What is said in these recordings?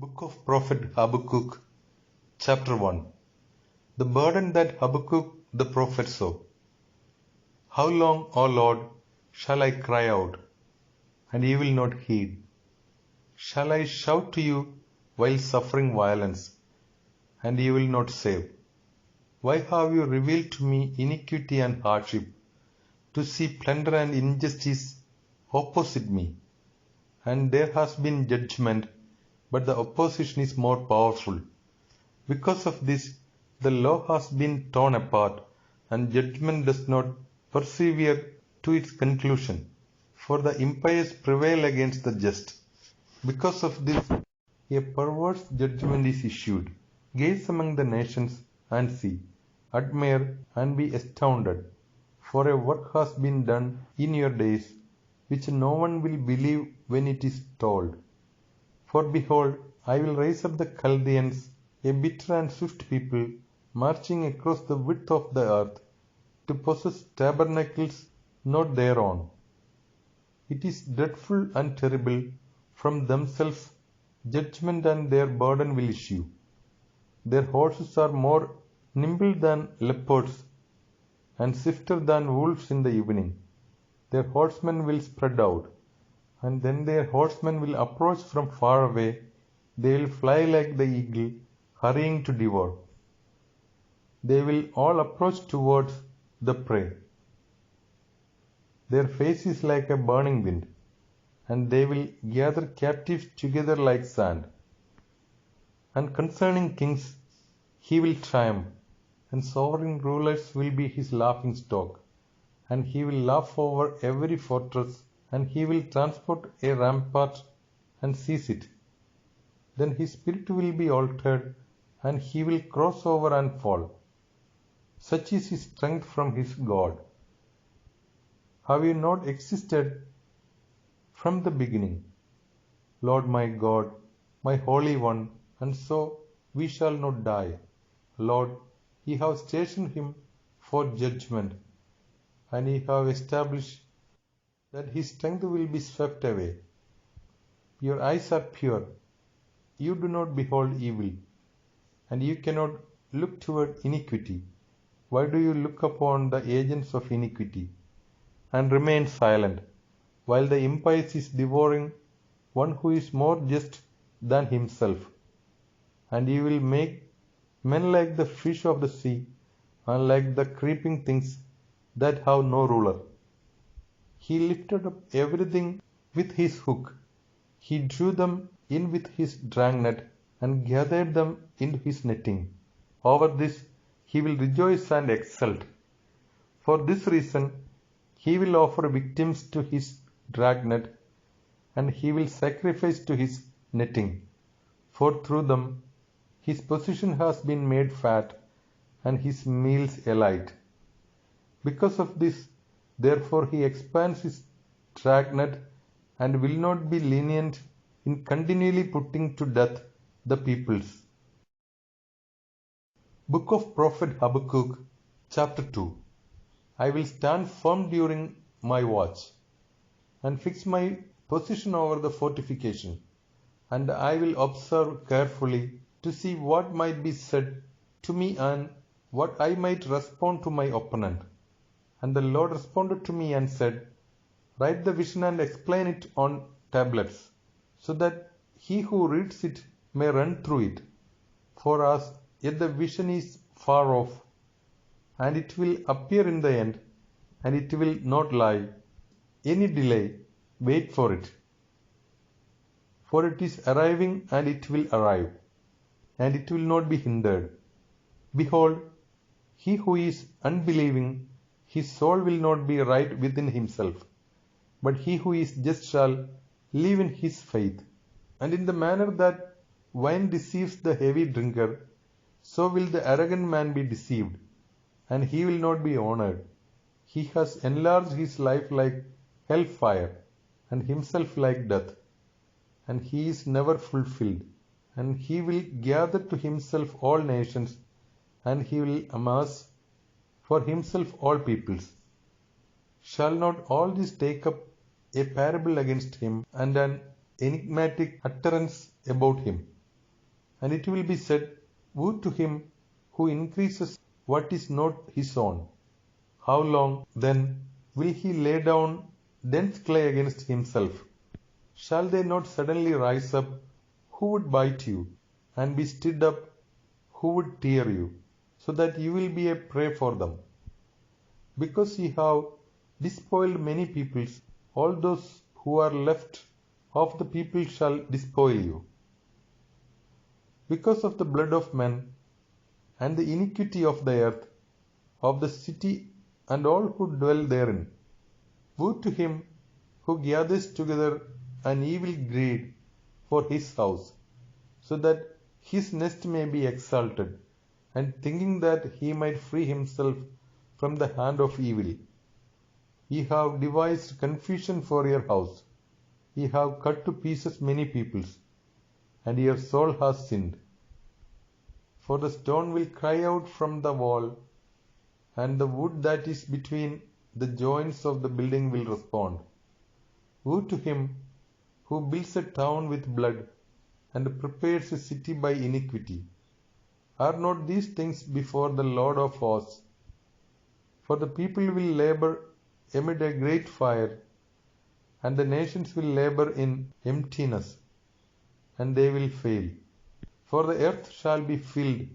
Book of Prophet Habakkuk, Chapter 1. The burden that Habakkuk the prophet saw. How long, O Lord, shall I cry out, and ye will not heed? Shall I shout to you while suffering violence, and ye will not save? Why have you revealed to me iniquity and hardship, to see plunder and injustice opposite me? And there has been judgment, but the opposition is more powerful. Because of this, the law has been torn apart, and judgment does not persevere to its conclusion. For the impious prevail against the just. Because of this, a perverse judgment is issued. Gaze among the nations and see, admire and be astounded. For a work has been done in your days, which no one will believe when it is told. For behold, I will raise up the Chaldeans, a bitter and swift people, marching across the width of the earth, to possess tabernacles not their own. It is dreadful and terrible, from themselves judgment and their burden will issue. Their horses are more nimble than leopards, and swifter than wolves in the evening. Their horsemen will spread out, and then their horsemen will approach from far away. They will fly like the eagle, hurrying to devour. They will all approach towards the prey. Their face is like a burning wind, and they will gather captives together like sand. And concerning kings, he will triumph, and sovereign rulers will be his laughing stock. And he will laugh over every fortress, and he will transport a rampart and seize it. Then his spirit will be altered, and he will cross over and fall. Such is his strength from his God. Have you not existed from the beginning, Lord my God, my Holy One, and so we shall not die? Lord, ye have stationed him for judgment, and ye have established that his strength will be swept away. Your eyes are pure, you do not behold evil, and you cannot look toward iniquity. Why do you look upon the agents of iniquity, and remain silent, while the impious is devouring one who is more just than himself? And you will make men like the fish of the sea, and like the creeping things that have no ruler. He lifted up everything with his hook. He drew them in with his dragnet, and gathered them into his netting. Over this he will rejoice and exult. For this reason he will offer victims to his dragnet, and he will sacrifice to his netting. For through them his possession has been made fat, and his meals elate. Because of this, therefore, he expands his dragnet, and will not be lenient in continually putting to death the peoples. Book of Prophet Habakkuk, Chapter 2. I will stand firm during my watch, and fix my position over the fortification, and I will observe carefully to see what might be said to me and what I might respond to my opponent. And the Lord responded to me and said, write the vision and explain it on tablets, so that he who reads it may run through it. For as yet the vision is far off, and it will appear in the end, and it will not lie. Any delay, wait for it. For it is arriving, and it will arrive, and it will not be hindered. Behold, he who is unbelieving, his soul will not be right within himself. But he who is just shall live in his faith. And in the manner that wine deceives the heavy drinker, so will the arrogant man be deceived, and he will not be honored. He has enlarged his life like hellfire, and himself like death, and he is never fulfilled. And he will gather to himself all nations, and he will amass for himself all peoples. Shall not all this take up a parable against him, and an enigmatic utterance about him? And it will be said, woe to him who increases what is not his own. How long, then, will he lay down dense clay against himself? Shall they not suddenly rise up who would bite you, and be stirred up who would tear you, so that you will be a prey for them? Because ye have despoiled many peoples, all those who are left of the people shall despoil you. Because of the blood of men, and the iniquity of the earth, of the city and all who dwell therein. Woe to him who gathers together an evil greed for his house, so that his nest may be exalted, and thinking that he might free himself from the hand of evil. Ye have devised confusion for your house. Ye have cut to pieces many peoples, and your soul has sinned. For the stone will cry out from the wall, and the wood that is between the joints of the building will respond. Woe to him who builds a town with blood, and prepares a city by iniquity. Are not these things before the Lord of hosts? For the people will labor amid a great fire, and the nations will labor in emptiness, and they will fail. For the earth shall be filled,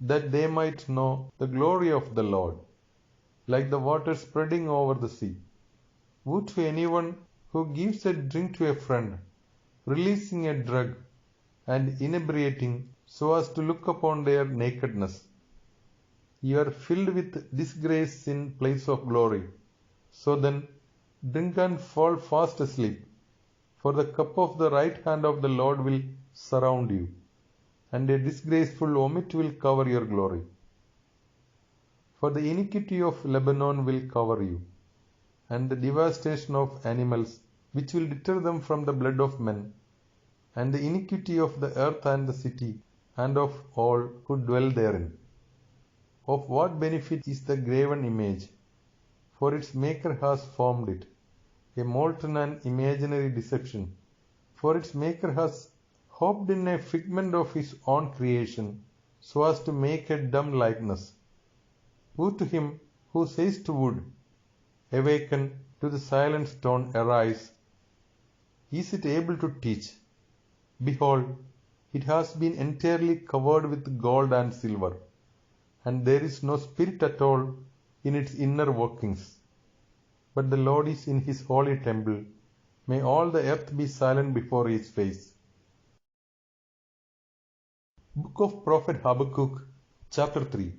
that they might know the glory of the Lord, like the water spreading over the sea. Woe to anyone who gives a drink to a friend, releasing a drug, and inebriating so as to look upon their nakedness. You are filled with disgrace in place of glory. So then, drink and fall fast asleep, for the cup of the right hand of the Lord will surround you, and a disgraceful vomit will cover your glory. For the iniquity of Lebanon will cover you, and the devastation of animals, which will deter them from the blood of men, and the iniquity of the earth and the city, and of all who dwell therein. Of what benefit is the graven image? For its maker has formed it, a molten and imaginary deception. For its maker has hoped in a figment of his own creation, so as to make a dumb likeness. Woe to him who says to wood, awaken, to the silent stone, arise. Is it able to teach? Behold, it has been entirely covered with gold and silver, and there is no spirit at all in its inner workings. But the Lord is in his holy temple. May all the earth be silent before his face. Book of Prophet Habakkuk, Chapter 3.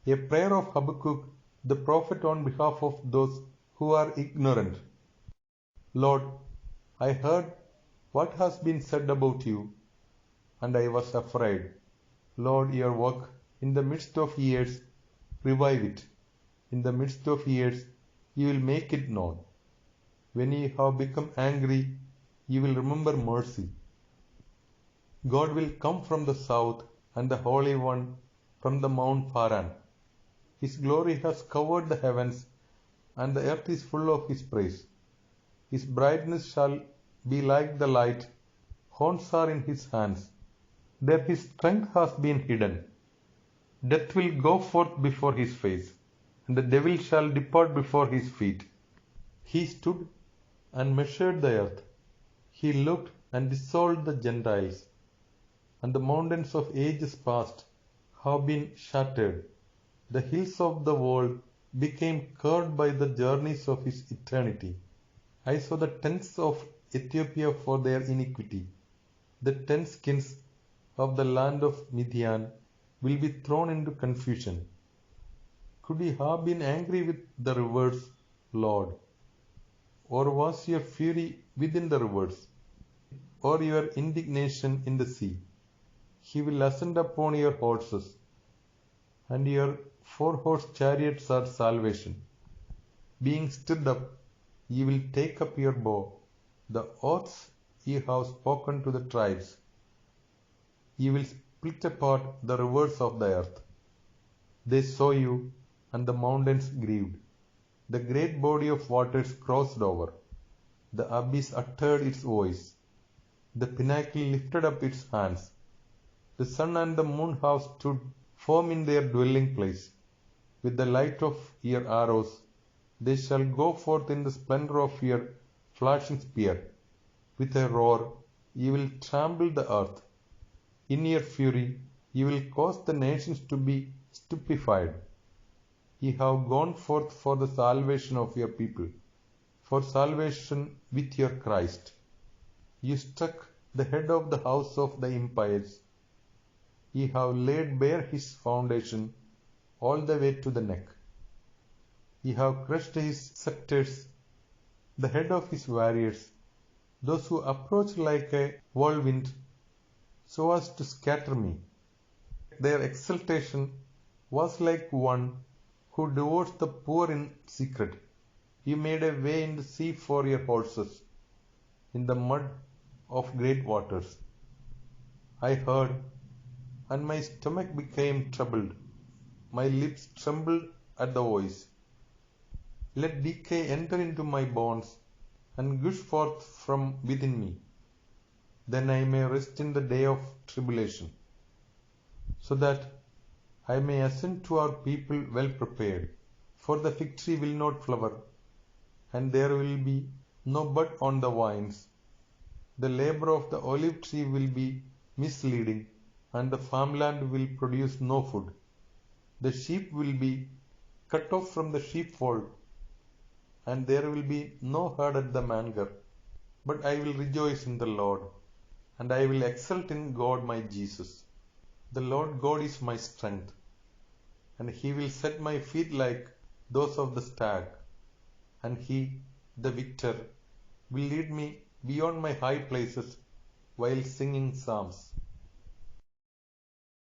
A prayer of Habakkuk, the prophet, on behalf of those who are ignorant. Lord, I heard what has been said about you, and I was afraid. Lord, your work in the midst of years, revive it. In the midst of years, you will make it known. When you have become angry, you will remember mercy. God will come from the south, and the Holy One from the Mount Paran. His glory has covered the heavens, and the earth is full of his praise. His brightness shall be like the light. Horns are in his hands. There his strength has been hidden. Death will go forth before his face, and the devil shall depart before his feet. He stood and measured the earth. He looked and dissolved the Gentiles, and the mountains of ages past have been shattered. The hills of the world became curved by the journeys of his eternity. I saw the tents of Ethiopia for their iniquity. The tent skins of the land of Midian will be thrown into confusion. Could ye have been angry with the rivers, Lord? Or was your fury within the rivers, or your indignation in the sea? He will ascend upon your horses, and your 4-horse chariots are salvation. Being stirred up, ye will take up your bow, the oaths ye have spoken to the tribes. Ye will split apart the rivers of the earth. They saw you, and the mountains grieved. The great body of waters crossed over. The abyss uttered its voice. The pinnacle lifted up its hands. The sun and the moon have stood firm in their dwelling place. With the light of your arrows, they shall go forth in the splendor of your flashing spear. With a roar, you will trample the earth. In your fury, you will cause the nations to be stupefied. Ye have gone forth for the salvation of your people, for salvation with your Christ. You struck the head of the house of the impious. Ye have laid bare his foundation all the way to the neck. Ye have crushed his scepters, the head of his warriors, those who approach like a whirlwind, so as to scatter me. Their exultation was like one who devours the poor in secret. You made a way in the sea for your horses, in the mud of great waters. I heard, and my stomach became troubled. My lips trembled at the voice. Let decay enter into my bones, and gush forth from within me. Then I may rest in the day of tribulation, so that I may ascend to our people well prepared. For the fig tree will not flower, and there will be no bud on the vines. The labor of the olive tree will be misleading, and the farmland will produce no food. The sheep will be cut off from the sheepfold, and there will be no herd at the manger. But I will rejoice in the Lord, and I will exult in God my Jesus. The Lord God is my strength, and he will set my feet like those of the stag, and he, the victor, will lead me beyond my high places while singing psalms.